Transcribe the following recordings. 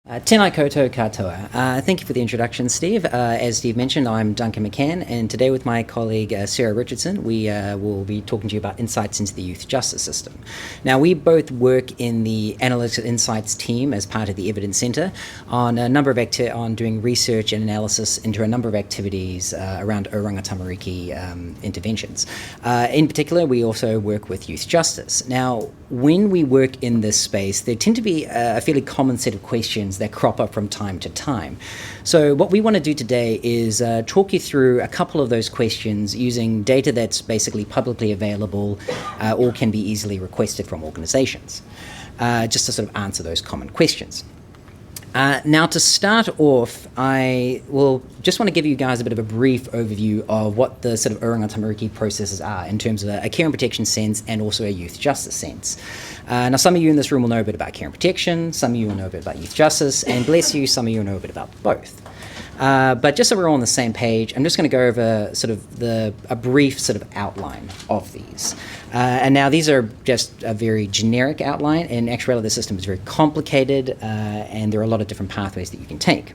Tēnā koutou katoa. Thank you for the introduction, Steve. As Steve mentioned, I'm Duncan McCann, and today with my colleague Sarah Richardson, we will be talking to you about insights into the youth justice system. Now, we both work in the Analytics Insights team as part of the Evidence Centre on a number of on doing research and analysis into a number of activities around Oranga Tamariki interventions. In particular, we also work with youth justice. Now, when we work in this space, there tend to be a fairly common set of questions that crop up from time to time. So what we want to do today is talk you through a couple of those questions using data that's basically publicly available or can be easily requested from organizations, just to sort of answer those common questions. Now, to start off, I will just want to give you guys a bit of a brief overview of what the sort of Oranga Tamariki processes are in terms of a care and protection sense and also a youth justice sense. Now, some of you in this room will know a bit about care and protection, some of you will know a bit about youth justice, and bless you, some of you will know a bit about both. But just so we're all on the same page, I'm just going to go over sort of a brief sort of outline of these. And now these are just a very generic outline. In actuality, the system is very complicated, and there are a lot of different pathways that you can take.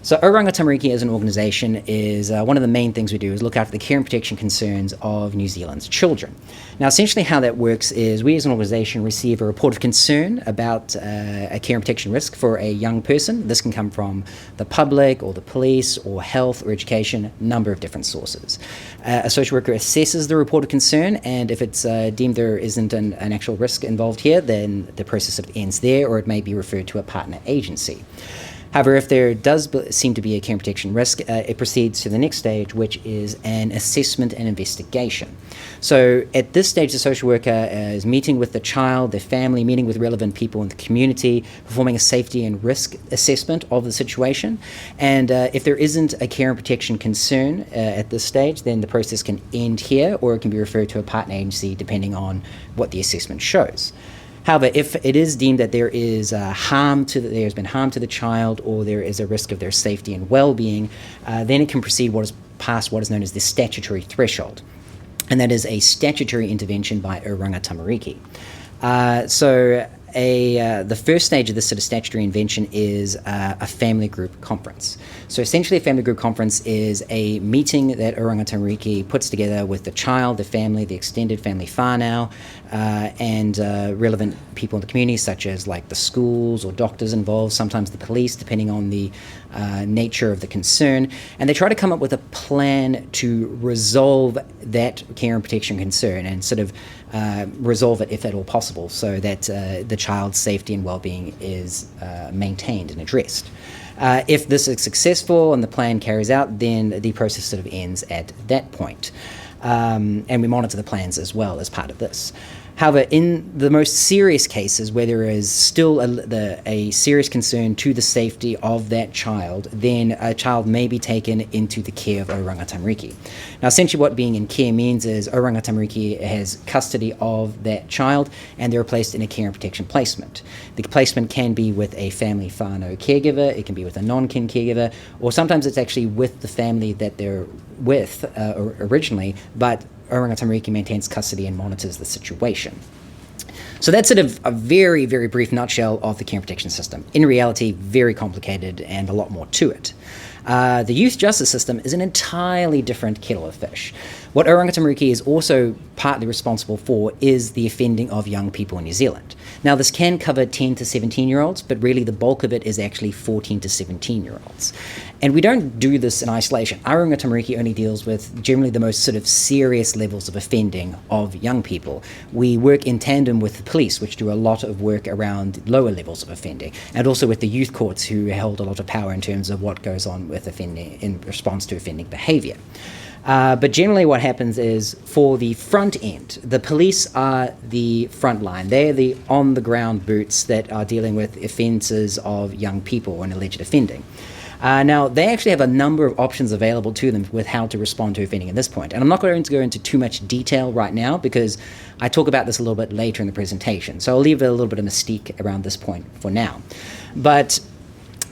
So Oranga Tamariki as an organisation is one of the main things we do is look after the care and protection concerns of New Zealand's children. Now, essentially how that works is we as an organisation receive a report of concern about a care and protection risk for a young person. This can come from the public or the police or health or education, a number of different sources. A social worker assesses the report of concern, and if it's deemed there isn't an actual risk involved here, then the process sort of ends there, or it may be referred to a partner agency. However, if there does seem to be a care and protection risk, it proceeds to the next stage, which is an assessment and investigation. So at this stage, the social worker is meeting with the child, their family, meeting with relevant people in the community, performing a safety and risk assessment of the situation. And if there isn't a care and protection concern at this stage, then the process can end here, or it can be referred to a partner agency depending on what the assessment shows. However, if it is deemed that there is there's been harm to the child, or there is a risk of their safety and well-being, then it can proceed past what is known as the statutory threshold, and that is a statutory intervention by Oranga Tamariki. The first stage of this sort of statutory intervention is a family group conference. So essentially, a family group conference is a meeting that Oranga Tamariki puts together with the child, the family, the extended family whānau, and relevant people in the community, such as like the schools or doctors involved, sometimes the police, depending on the nature of the concern. And they try to come up with a plan to resolve that care and protection concern and sort of resolve it if at all possible, so that the child's safety and well-being is maintained and addressed. If this is successful and the plan carries out, then the process sort of ends at that point. And we monitor the plans as well as part of this. However, in the most serious cases where there is still a serious concern to the safety of that child, then a child may be taken into the care of Oranga Tamariki. Now, essentially what being in care means is Oranga Tamariki has custody of that child, and they're placed in a care and protection placement. The placement can be with a family whānau caregiver, it can be with a non-kin caregiver, or sometimes it's actually with the family that they're with originally, but Oranga Tamariki maintains custody and monitors the situation. So that's sort of a very, very brief nutshell of the care and protection system. In reality, very complicated and a lot more to it. The youth justice system is an entirely different kettle of fish. What Oranga Tamariki is also partly responsible for is the offending of young people in New Zealand. Now, this can cover 10 to 17-year-olds, but really the bulk of it is actually 14 to 17-year-olds. And we don't do this in isolation. Oranga Tamariki only deals with generally the most sort of serious levels of offending of young people. We work in tandem with the police, which do a lot of work around lower levels of offending, and also with the youth courts, who hold a lot of power in terms of what goes on with offending in response to offending behaviour. But generally what happens is, for the front end, the police are the front line. They're the on-the-ground boots that are dealing with offences of young people and alleged offending. Now, they actually have a number of options available to them with how to respond to offending at this point. And I'm not going to go into too much detail right now, because I talk about this a little bit later in the presentation. So I'll leave a little bit of mystique around this point for now. But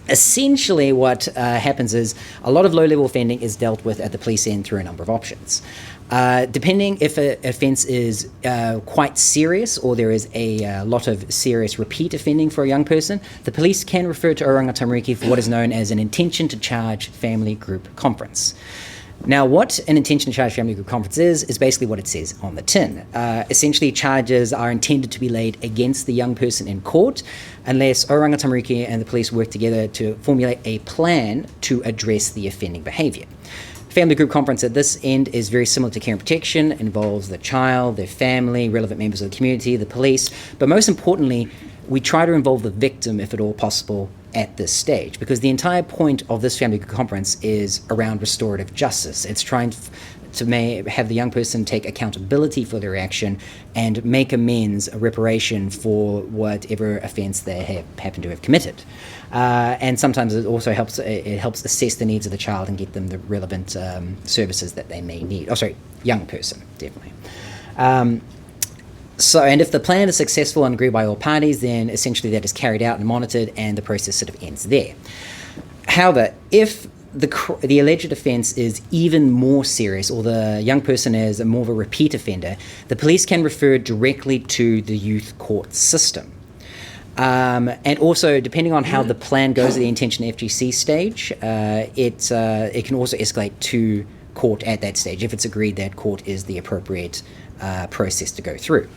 essentially what happens is a lot of low-level offending is dealt with at the police end through a number of options. Depending if an offence is quite serious or there is a lot of serious repeat offending for a young person, the police can refer to Oranga Tamariki for what is known as an intention to charge family group conference. Now, what an intention to charge family group conference is basically what it says on the tin. Essentially, charges are intended to be laid against the young person in court unless Oranga Tamariki and the police work together to formulate a plan to address the offending behaviour. Family group conference at this end is very similar to care and protection. It involves the child, their family, relevant members of the community, the police, but most importantly, we try to involve the victim if at all possible at this stage, because the entire point of this family group conference is around restorative justice. It's trying to have the young person take accountability for their action and make amends, a reparation for whatever offence they happen to have committed. And sometimes it also helps assess the needs of the child and get them the relevant services that they may need. Young person, definitely. And if the plan is successful and agreed by all parties, then essentially that is carried out and monitored, and the process sort of ends there. However, if the alleged offence is even more serious, or the young person is more of a repeat offender, the police can refer directly to the youth court system. And also, depending on how the plan goes at the intention FGC stage, it can also escalate to court at that stage if it's agreed that court is the appropriate process to go through.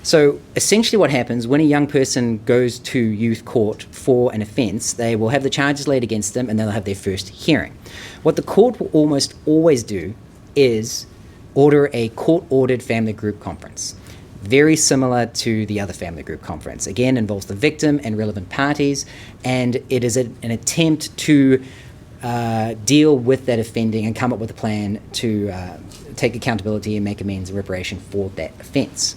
So essentially what happens when a young person goes to youth court for an offence, they will have the charges laid against them and they'll have their first hearing. What the court will almost always do is order a court-ordered family group conference. Very similar to the other family group conference. Again, involves the victim and relevant parties, and it is an attempt to deal with that offending and come up with a plan to take accountability and make amends and reparation for that offence.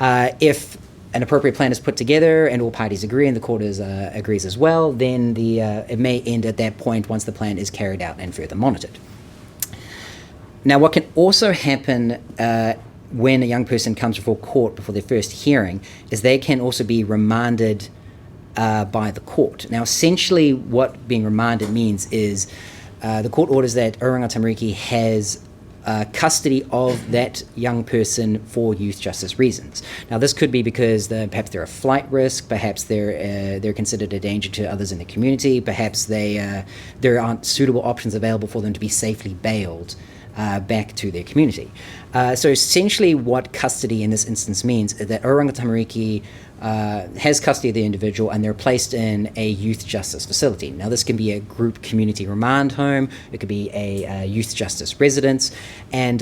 If an appropriate plan is put together and all parties agree and the court agrees as well, then it may end at that point once the plan is carried out and further monitored. Now, what can also happen when a young person comes before court before their first hearing is they can also be remanded by the court. Now, essentially what being remanded means is the court orders that Oranga Tamariki has custody of that young person for youth justice reasons. Now, this could be because perhaps they're a flight risk, perhaps they're considered a danger to others in the community, perhaps there aren't suitable options available for them to be safely bailed back to their community. So essentially what custody in this instance means is that Oranga Tamariki has custody of the individual and they're placed in a youth justice facility. Now, this can be a group community remand home, it could be a youth justice residence, and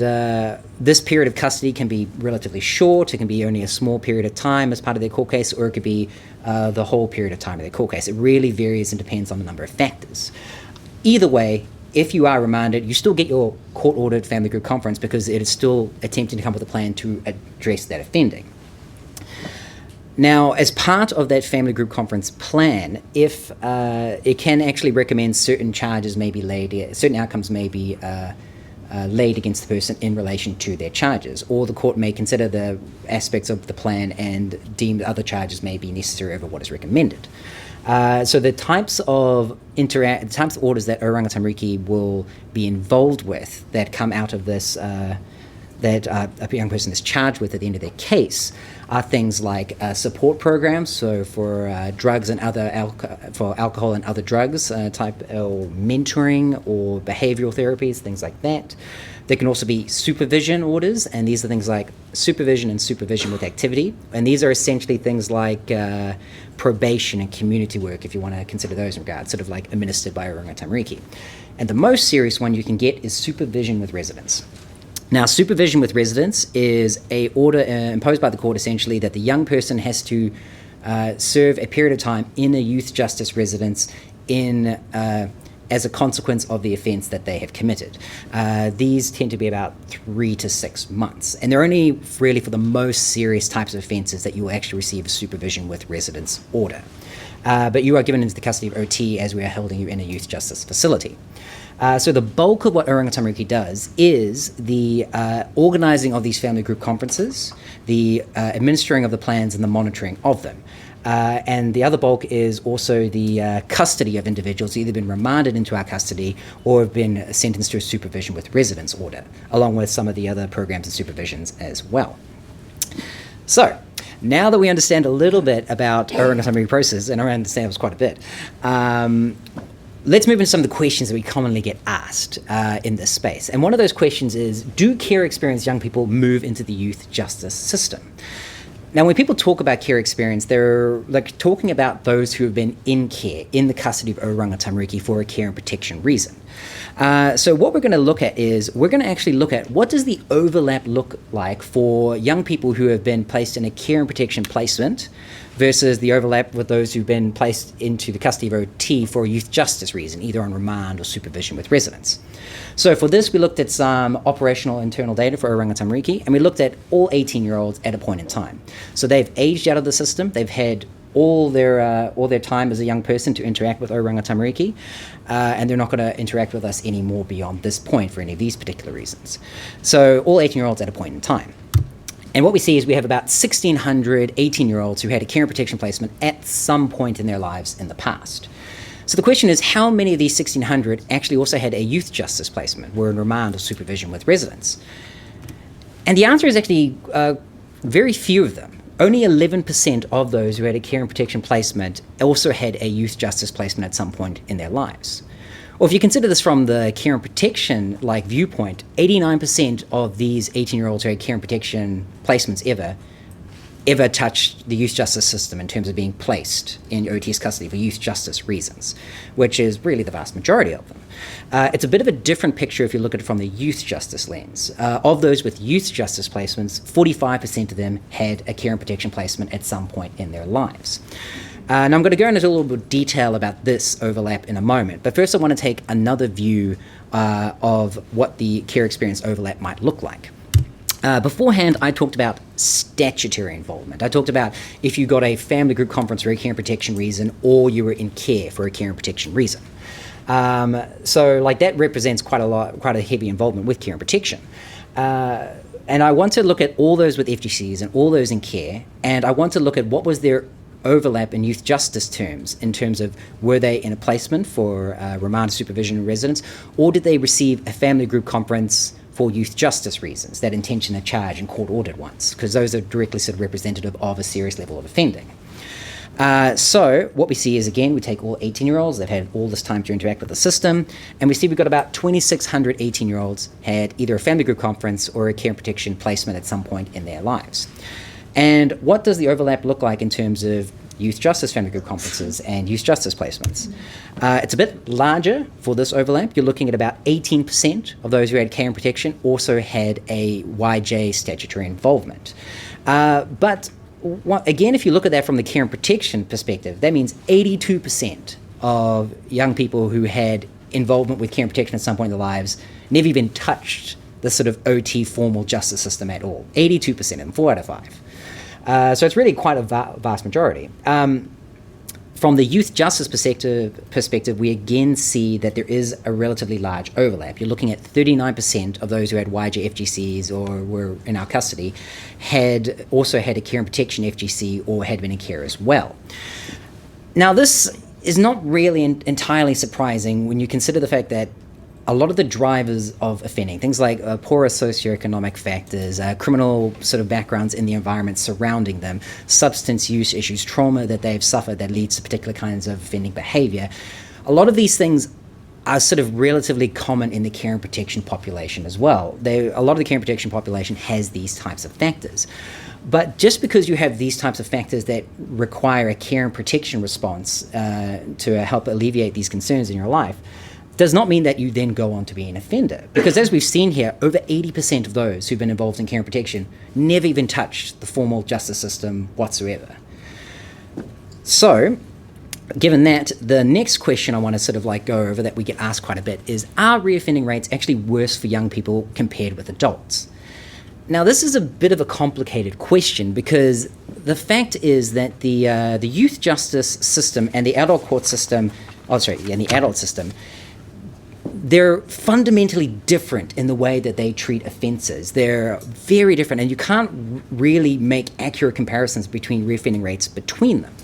this period of custody can be relatively short. It can be only a small period of time as part of their court case, or it could be the whole period of time of their court case. It really varies and depends on a number of factors. Either way, if you are remanded, you still get your court-ordered family group conference because it is still attempting to come up with a plan to address that offending. Now, as part of that family group conference plan, if it can actually recommend certain charges may be laid, certain outcomes may be laid against the person in relation to their charges, or the court may consider the aspects of the plan and deem other charges may be necessary over what is recommended. So the types of orders that Oranga Tamariki will be involved with that come out of this, that a young person is charged with at the end of their case, are things like support programs, so for drugs and other for alcohol and other drugs, or mentoring or behavioural therapies, things like that. There can also be supervision orders, and these are things like supervision and supervision with activity, and these are essentially things like probation and community work, if you want to consider those in regards, sort of like administered by Oranga Tamariki. And the most serious one you can get is supervision with residence. Now, supervision with residence is a order imposed by the court, essentially, that the young person has to serve a period of time in a youth justice residence as a consequence of the offence that they have committed. These tend to be about 3 to 6 months, and they're only really for the most serious types of offences that you will actually receive a supervision with residence order. But you are given into the custody of OT as we are holding you in a youth justice facility. So the bulk of what Oranga Tamariki does is the organizing of these family group conferences, the administering of the plans and the monitoring of them. And the other bulk is also the custody of individuals either been remanded into our custody or have been sentenced to a supervision with residence order, along with some of the other programs and supervisions as well. So, now that we understand a little bit about Oranga Tamariki process, and I understand it was quite a bit, let's move into some of the questions that we commonly get asked in this space. And one of those questions is, do care experienced young people move into the youth justice system? Now, when people talk about care experience, they're talking about those who have been in care, in the custody of Oranga Tamariki for a care and protection reason. So what we're going to look at is, we're going to actually look at what does the overlap look like for young people who have been placed in a care and protection placement versus the overlap with those who've been placed into the custody of OT for a youth justice reason, either on remand or supervision with residence. So for this, we looked at some operational internal data for Oranga Tamariki, and we looked at all 18-year-olds at a point in time. So they've aged out of the system, they've had all their time as a young person to interact with Oranga Tamariki, and they're not going to interact with us anymore beyond this point for any of these particular reasons. So all 18-year-olds at a point in time. And what we see is we have about 1,600 18-year-olds who had a care and protection placement at some point in their lives in the past. So the question is, how many of these 1,600 actually also had a youth justice placement, were in remand or supervision with residence? And the answer is actually very few of them. Only 11% of those who had a care and protection placement also had a youth justice placement at some point in their lives. Or if you consider this from the care and protection viewpoint, 89% of these 18-year-olds who had care and protection placements ever touched the youth justice system in terms of being placed in OT's custody for youth justice reasons, which is really the vast majority of them. It's a bit of a different picture if you look at it from the youth justice lens. Of those with youth justice placements, 45% of them had a care and protection placement at some point in their lives. And I'm going to go into a little bit of detail about this overlap in a moment, but first I want to take another view of what the care experience overlap might look like. Beforehand, I talked about statutory involvement. I talked about if you got a family group conference for a care and protection reason, or you were in care for a care and protection reason. So that represents quite a heavy involvement with care and protection. And I want to look at all those with FGCs and all those in care, and I want to look at what was their overlap in youth justice terms, in terms of were they in a placement for remand supervision and residence, or did they receive a family group conference for youth justice reasons, that intention of charge and court ordered ones, because those are directly sort of representative of a serious level of offending. So what we see is, again, we take all 18-year-olds that had all this time to interact with the system, and we see we've got about 2,600 18-year-olds had either a family group conference or a care and protection placement at some point in their lives. And what does the overlap look like in terms of youth justice family group conferences and youth justice placements? It's a bit larger for this overlap. You're looking at about 18% of those who had care and protection also had a YJ statutory involvement. But again, if you look at that from the care and protection perspective, that means 82% of young people who had involvement with care and protection at some point in their lives never even touched the sort of OT formal justice system at all. 82% of them, 4 out of 5. So it's really quite a vast majority. From the youth justice perspective, we again see that there is a relatively large overlap. You're looking at 39% of those who had YJ FGCs or were in our custody had also had a care and protection FGC or had been in care as well. Now, this is not really entirely surprising when you consider the fact that a lot of the drivers of offending, things like poorer socioeconomic factors, criminal sort of backgrounds in the environment surrounding them, substance use issues, trauma that they've suffered that leads to particular kinds of offending behavior, a lot of these things are sort of relatively common in the care and protection population as well. A lot of the care and protection population has these types of factors. But just because you have these types of factors that require a care and protection response to help alleviate these concerns in your life, does not mean that you then go on to be an offender. Because as we've seen here, over 80% of those who've been involved in care and protection never even touched the formal justice system whatsoever. So, given that, the next question I want to sort of go over that we get asked quite a bit is, are reoffending rates actually worse for young people compared with adults? Now, this is a bit of a complicated question because the fact is that the youth justice system and the adult court system, and the adult system, they're fundamentally different in the way that they treat offences. They're very different, and you can't really make accurate comparisons between reoffending rates between them.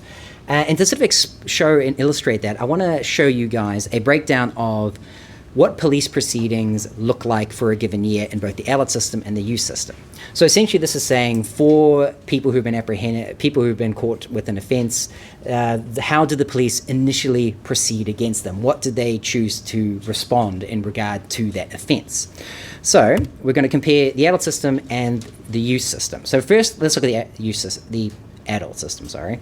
And to sort of show and illustrate that, I want to show you guys a breakdown of what police proceedings look like for a given year in both the adult system and the youth system. So essentially this is saying for people who've been apprehended, people who've been caught with an offence, how did the police initially proceed against them? What did they choose to respond in regard to that offence? So we're going to compare the adult system and the youth system. So first, let's look at the adult system, sorry.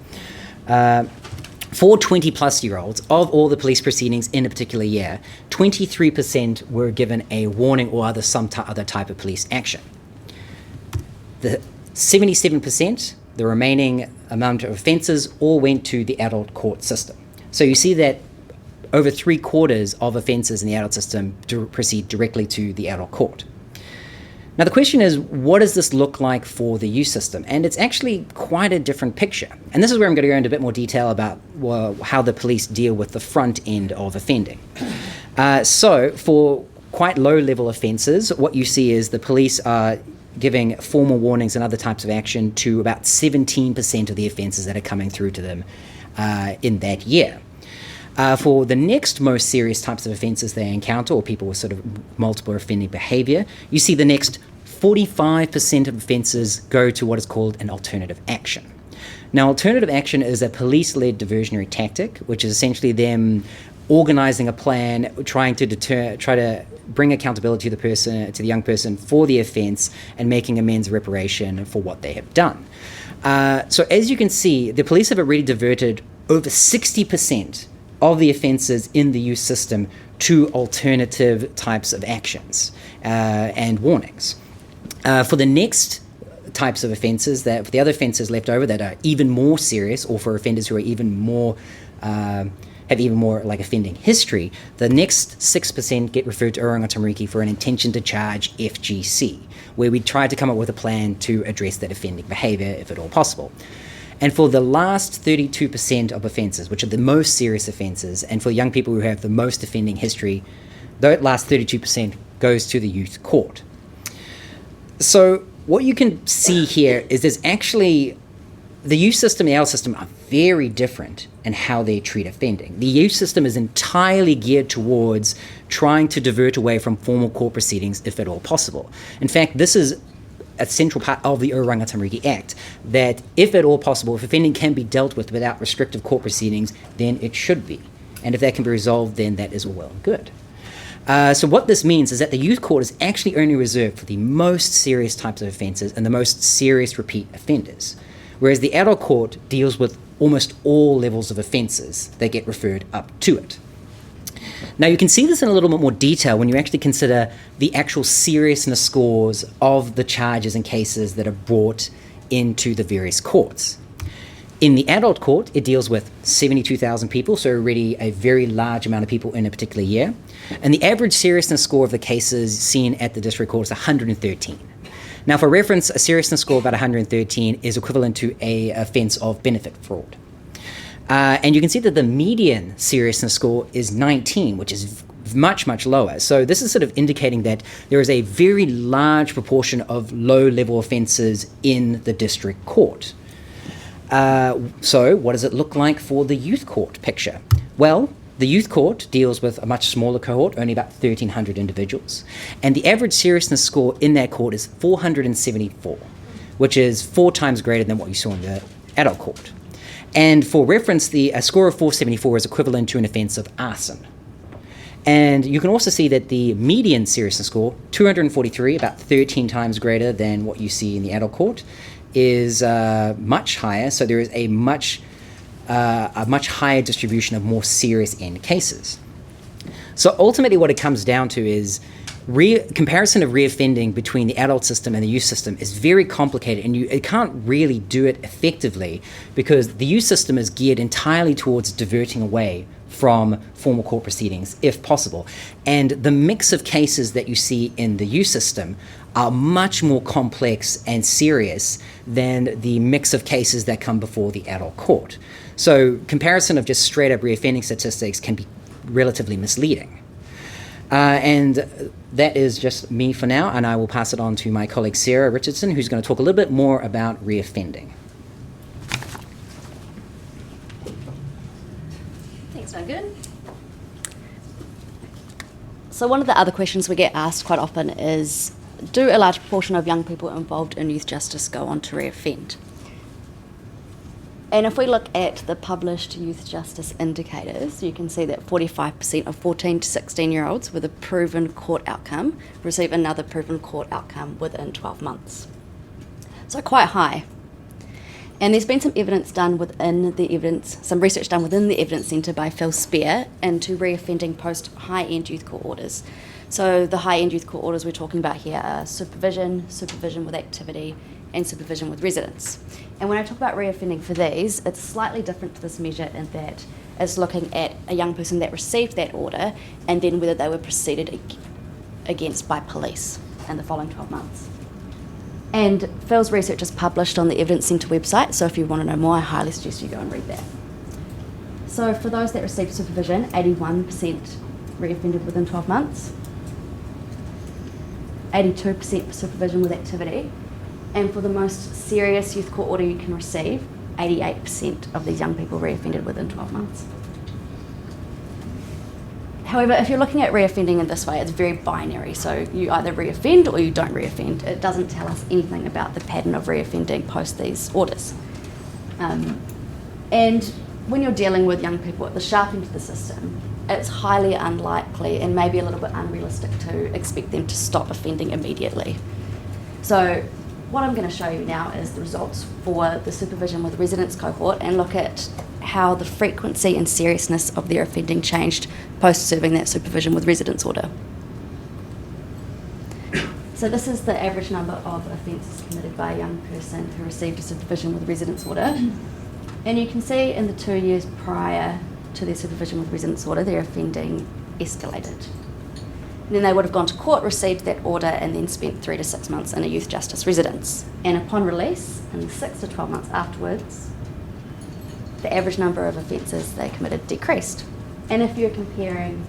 For 20-plus-year-olds, of all the police proceedings in a particular year, 23% were given a warning or other type of police action. The 77%, the remaining amount of offences, all went to the adult court system. So you see that over 3/4 of offences in the adult system proceed directly to the adult court. Now the question is, what does this look like for the youth system? And it's actually quite a different picture. And this is where I'm going to go into a bit more detail about how the police deal with the front end of offending. So for quite low-level offences, what you see is the police are giving formal warnings and other types of action to about 17% of the offences that are coming through to them in that year. For the next most serious types of offences they encounter, or people with sort of multiple offending behaviour, you see the next 45% of offences go to what is called an alternative action. Now, alternative action is a police-led diversionary tactic, which is essentially them organising a plan, trying to try to bring accountability to the young person for the offence, and making amends reparation for what they have done. So as you can see, the police have already diverted over 60% of the offences in the youth system to alternative types of actions and warnings. For the next types of offences, for the other offences left over that are even more serious, or for offenders who are even more have even more like offending history, the next 6% get referred to Oranga Tamariki for an intention to charge FGC, where we try to come up with a plan to address that offending behaviour if at all possible. And for the last 32% of offences, which are the most serious offences, and for young people who have the most offending history, that last 32% goes to the youth court. So what you can see here is there's actually, the youth system and the adult system are very different in how they treat offending. The youth system is entirely geared towards trying to divert away from formal court proceedings if at all possible. In fact, this is a central part of the Oranga Tamariki Act, that if at all possible, if offending can be dealt with without restrictive court proceedings, then it should be. And if that can be resolved, then that is all well and good. So what this means is that the youth court is actually only reserved for the most serious types of offences and the most serious repeat offenders, whereas the adult court deals with almost all levels of offences that get referred up to it. Now you can see this in a little bit more detail when you actually consider the actual seriousness scores of the charges and cases that are brought into the various courts. In the adult court, it deals with 72,000 people, so already a very large amount of people in a particular year. And the average seriousness score of the cases seen at the district court is 113. Now for reference, a seriousness score of about 113 is equivalent to an offence of benefit fraud. And you can see that the median seriousness score is 19, which is much, much lower. So this is sort of indicating that there is a very large proportion of low-level offences in the district court. So what does it look like for the youth court picture? Well, the youth court deals with a much smaller cohort, only about 1,300 individuals. And the average seriousness score in that court is 474, which is 4 times greater than what you saw in the adult court. And for reference, a score of 474 is equivalent to an offence of arson. And you can also see that the median seriousness score, 243, about 13 times greater than what you see in the adult court, is much higher. So there is a much higher distribution of more serious end cases. So ultimately what it comes down to is comparison of reoffending between the adult system and the youth system is very complicated, and you can't really do it effectively because the youth system is geared entirely towards diverting away from formal court proceedings if possible. And the mix of cases that you see in the youth system are much more complex and serious than the mix of cases that come before the adult court. So comparison of just straight up reoffending statistics can be relatively misleading. And that is just me for now, and I will pass it on to my colleague Sarah Richardson, who's going to talk a little bit more about reoffending. Thanks, Duncan. So one of the other questions we get asked quite often is, do a large proportion of young people involved in youth justice go on to reoffend? And if we look at the published youth justice indicators, you can see that 45% of 14 to 16-year-olds with a proven court outcome receive another proven court outcome within 12 months. So quite high. And there's been some research done within the Evidence Centre by Phil Spear into reoffending post high-end youth court orders. So the high-end youth court orders we're talking about here are supervision, supervision with activity, and supervision with residence. And when I talk about reoffending for these, it's slightly different to this measure in that it's looking at a young person that received that order and then whether they were proceeded against by police in the following 12 months. And Phil's research is published on the Evidence Centre website, so if you want to know more, I highly suggest you go and read that. So for those that received supervision, 81% reoffended within 12 months, 82% for supervision with activity, and for the most serious youth court order you can receive, 88% of these young people reoffended within 12 months. However, if you're looking at reoffending in this way, it's very binary. So you either reoffend or you don't reoffend. It doesn't tell us anything about the pattern of reoffending post these orders. And when you're dealing with young people at the sharp end of the system, it's highly unlikely and maybe a little bit unrealistic to expect them to stop offending immediately. So what I'm going to show you now is the results for the supervision with residence cohort and look at how the frequency and seriousness of their offending changed post-serving that supervision with residence order. So this is the average number of offences committed by a young person who received a supervision with residence order. And you can see in the 2 years prior to their supervision with residence order, their offending escalated. And then they would have gone to court, received that order, and then spent 3 to 6 months in a youth justice residence. And upon release, in 6 to 12 months afterwards, the average number of offences they committed decreased. And if you're comparing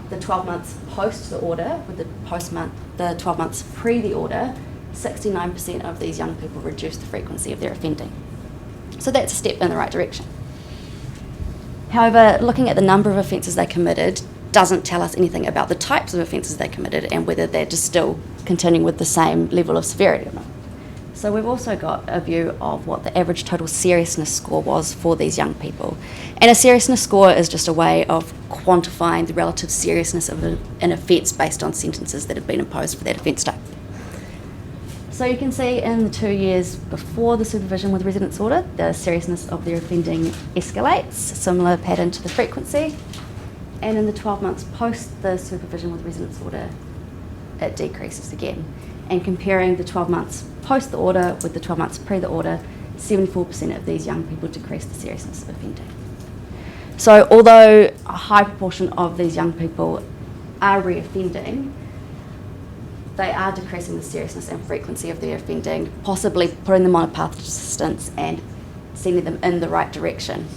the 12 months post the order with the 12 months pre the order, 69% of these young people reduced the frequency of their offending. So that's a step in the right direction. However, looking at the number of offences they committed doesn't tell us anything about the types of offences they committed and whether they're just still continuing with the same level of severity or not. So we've also got a view of what the average total seriousness score was for these young people. And a seriousness score is just a way of quantifying the relative seriousness of an offence based on sentences that have been imposed for that offence type. So you can see in the 2 years before the supervision with residence order, the seriousness of their offending escalates, similar pattern to the frequency. And in the 12 months post the supervision with residence order, it decreases again. And comparing the 12 months post the order with the 12 months pre the order, 74% of these young people decrease the seriousness of offending. So although a high proportion of these young people are reoffending, they are decreasing the seriousness and frequency of their offending, possibly putting them on a path to assistance and sending them in the right direction.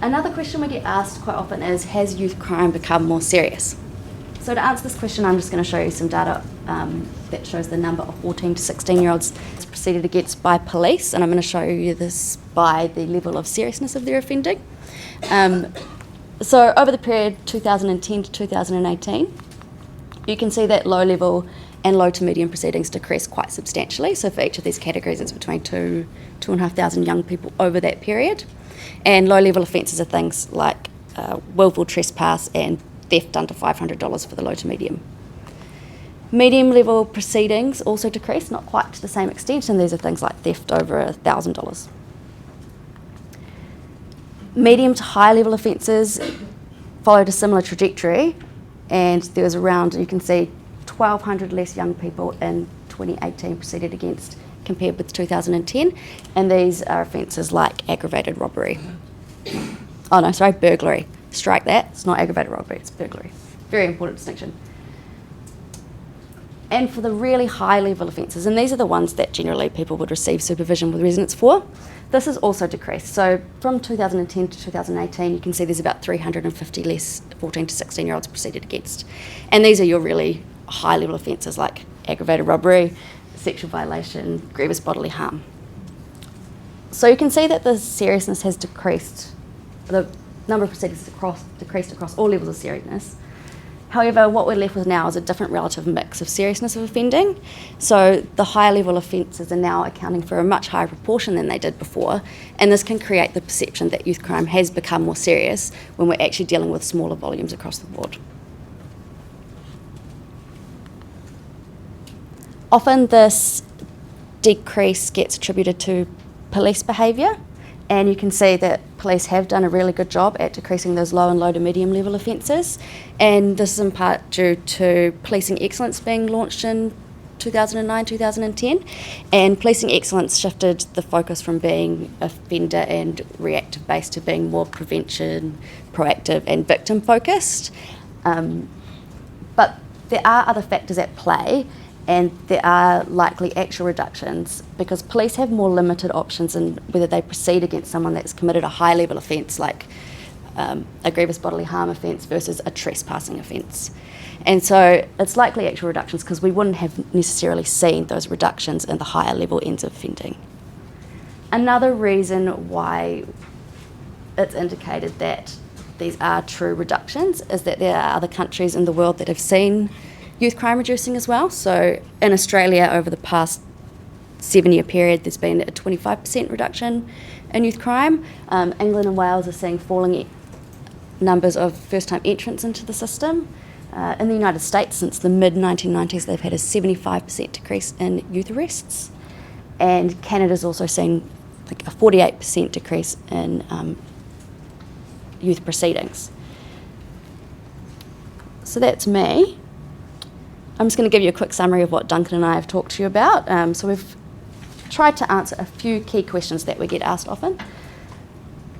Another question we get asked quite often is, has youth crime become more serious? So to answer this question, I'm just going to show you some data that shows the number of 14 to 16-year-olds proceeded against by police, and I'm going to show you this by the level of seriousness of their offending. So over the period 2010 to 2018, you can see that low-level and low to medium proceedings decreased quite substantially. So for each of these categories, it's between 2,500 young people over that period. And low-level offences are things like willful trespass and theft under $500 for the low to medium. Medium-level proceedings also decreased, not quite to the same extent, and these are things like theft over $1,000. Medium to high-level offences followed a similar trajectory, and there was around, you can see, 1,200 less young people in 2018 proceeded against compared with 2010, and these are offences like aggravated robbery. Oh no, sorry, burglary. Strike that, it's not aggravated robbery, it's burglary. Very important distinction. And for the really high level offences, and these are the ones that generally people would receive supervision with residence for, this has also decreased. So from 2010 to 2018, you can see there's about 350 less 14 to 16-year-olds proceeded against. And these are your really high level offences like aggravated robbery, sexual violation, grievous bodily harm. So you can see that the seriousness has decreased, the number of proceedings has decreased across all levels of seriousness. However, what we're left with now is a different relative mix of seriousness of offending. So the higher level offences are now accounting for a much higher proportion than they did before, and this can create the perception that youth crime has become more serious when we're actually dealing with smaller volumes across the board. Often this decrease gets attributed to police behaviour, and you can see that police have done a really good job at decreasing those low and low to medium level offences, and this is in part due to Policing Excellence being launched in 2009-2010, and Policing Excellence shifted the focus from being offender and reactive based to being more prevention, proactive and victim focused. But there are other factors at play, and there are likely actual reductions because police have more limited options in whether they proceed against someone that's committed a high level offence like a grievous bodily harm offence versus a trespassing offence. And so it's likely actual reductions because we wouldn't have necessarily seen those reductions in the higher level ends of offending. Another reason why it's indicated that these are true reductions is that there are other countries in the world that have seen youth crime reducing as well. So in Australia, over the past 7-year period, there's been a 25% reduction in youth crime. England and Wales are seeing falling numbers of first-time entrants into the system. In the United States, since the mid-1990s, they've had a 75% decrease in youth arrests. And Canada's also seen a 48% decrease in youth proceedings. So that's me. I'm just going to give you a quick summary of what Duncan and I have talked to you about. So we've tried to answer a few key questions that we get asked often.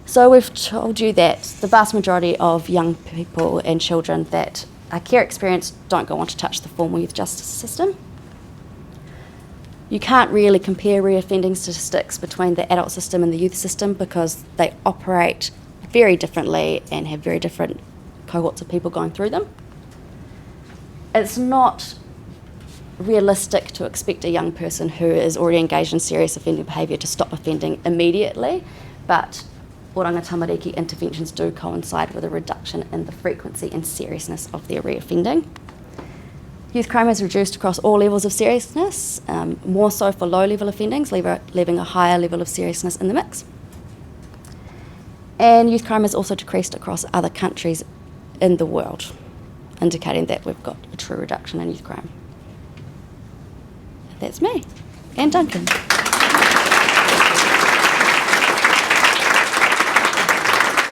So we've told you that the vast majority of young people and children that are care experienced don't go on to touch the formal youth justice system. You can't really compare reoffending statistics between the adult system and the youth system because they operate very differently and have very different cohorts of people going through them. It's not realistic to expect a young person who is already engaged in serious offending behaviour to stop offending immediately, but Oranga Tamariki interventions do coincide with a reduction in the frequency and seriousness of their reoffending. Youth crime has reduced across all levels of seriousness, more so for low-level offendings, leaving a higher level of seriousness in the mix. And youth crime has also decreased across other countries in the world, indicating that we've got a true reduction in youth crime. That's me, and Duncan.